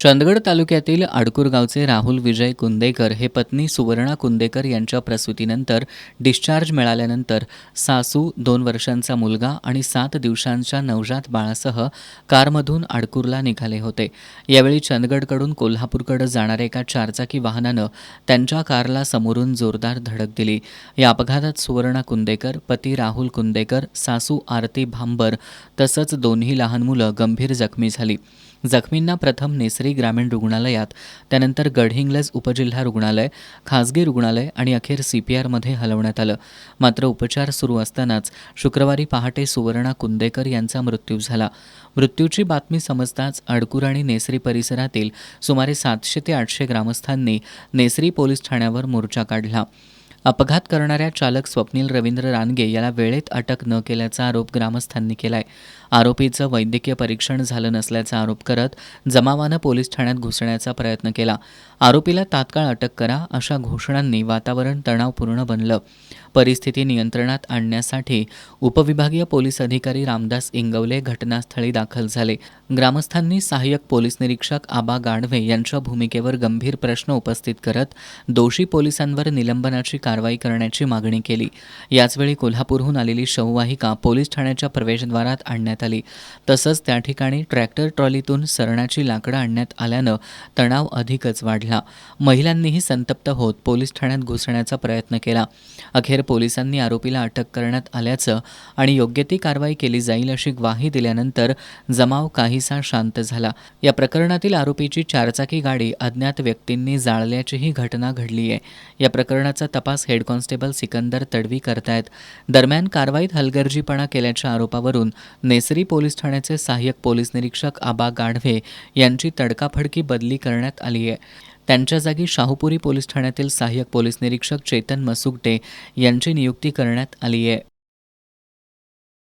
चंदगड तालुक्यातील आडकूर गावचे राहुल विजय कुंदेकर हे पत्नी सुवर्णा कुंदेकर यांच्या प्रसूतीनंतर डिस्चार्ज मिळाल्यानंतर सासू, 2 वर्षांचा मुलगा आणि 7 दिवसांच्या नवजात बाळासह कारमधून आडकूरला निघाले होते. यावेळी चंदगडकडून कोल्हापूरकडे जाणाऱ्या एका चारचाकी वाहनानं त्यांच्या कारला समोरून जोरदार धडक दिली. या अपघातात सुवर्णा कुंदेकर, पती राहुल कुंदेकर, सासू आरती भांबर तसंच दोन्ही लहान मुलं गंभीर जखमी झाली. जखमींना प्रथम नेसरी ग्रामीण रुग्णालयात, त्यानंतर गडहिंग्लज उपजिल्हा रुग्णालय, खासगी रुग्णालय आणि अखेर CPRमध्ये हलवण्यात आलं. मात्र उपचार सुरू असतानाच शुक्रवारी पहाटे सुवर्णा कुंदेकर यांचा मृत्यू झाला. मृत्यूची बातमी समजताच आडकूर आणि नेसरी परिसरातील सुमारे 700 ते 800 ग्रामस्थांनी नेसरी पोलीस ठाण्यावर मोर्चा काढला. अपघात करणाऱ्या चालक स्वप्नील रवींद्र रानगे याला वेळेत अटक न केल्याचा आरोप ग्रामस्थांनी केलाय. आरोपीचं वैद्यकीय परीक्षण झालं नसल्याचा आरोप करत जमावानं पोलीस ठाण्यात घुसण्याचा प्रयत्न केला. आरोपीला तात्काळ अटक करा अशा घोषणांनी वातावरण तणावपूर्ण बनलं. परिस्थिती नियंत्रणात आणण्यासाठी उपविभागीय पोलीस अधिकारी रामदास इंगवले घटनास्थळी दाखल झाले. ग्रामस्थांनी सहाय्यक पोलीस निरीक्षक आबा गाढवे यांच्या भूमिकेवर गंभीर प्रश्न उपस्थित करत दोषी पोलिसांवर निलंबनाची कारवाई करण्याची मागणी केली. याचवेळी कोल्हापूरहून आलेली शववाहिका पोलीस ठाण्याच्या प्रवेशद्वारात आणण्यात आली. तसंच त्या ठिकाणी ट्रॅक्टर ट्रॉलीतून सरणाची लाकडं आणण्यात आल्यानं तणाव अधिकच वाढला. महिलांनीही संतप्त होत पोलीस ठाण्यात घुसण्याचा प्रयत्न केला. अखेर पोलिसांनी आरोपीला अटक करण्यात आल्याचं आणि योग्य ती कारवाई केली जाईल अशी ग्वाही दिल्यानंतर जमाव काहीसा शांत झाला. या प्रकरणातील आरोपीची चारचाकी गाडी अज्ञात व्यक्तींनी जाळल्याचीही घटना घडली आहे. या प्रकरणाचा तपास हेड कॉन्स्टेबल सिकंदर तडवी करतायत. दरम्यान कारवाईत हलगर्जीपणा केल्याच्या आरोपावरून नेसरी पोलीस ठाण्याचे सहाय्यक पोलीस निरीक्षक आबा गाढवे यांची तडकाफडकी बदली करण्यात आली आहे. त्यांच्या जागी शाहूपुरी पोलीस ठाण्यातील सहाय्यक पोलीस निरीक्षक चेतन मसुगटे यांची नियुक्ती करण्यात आली आहे.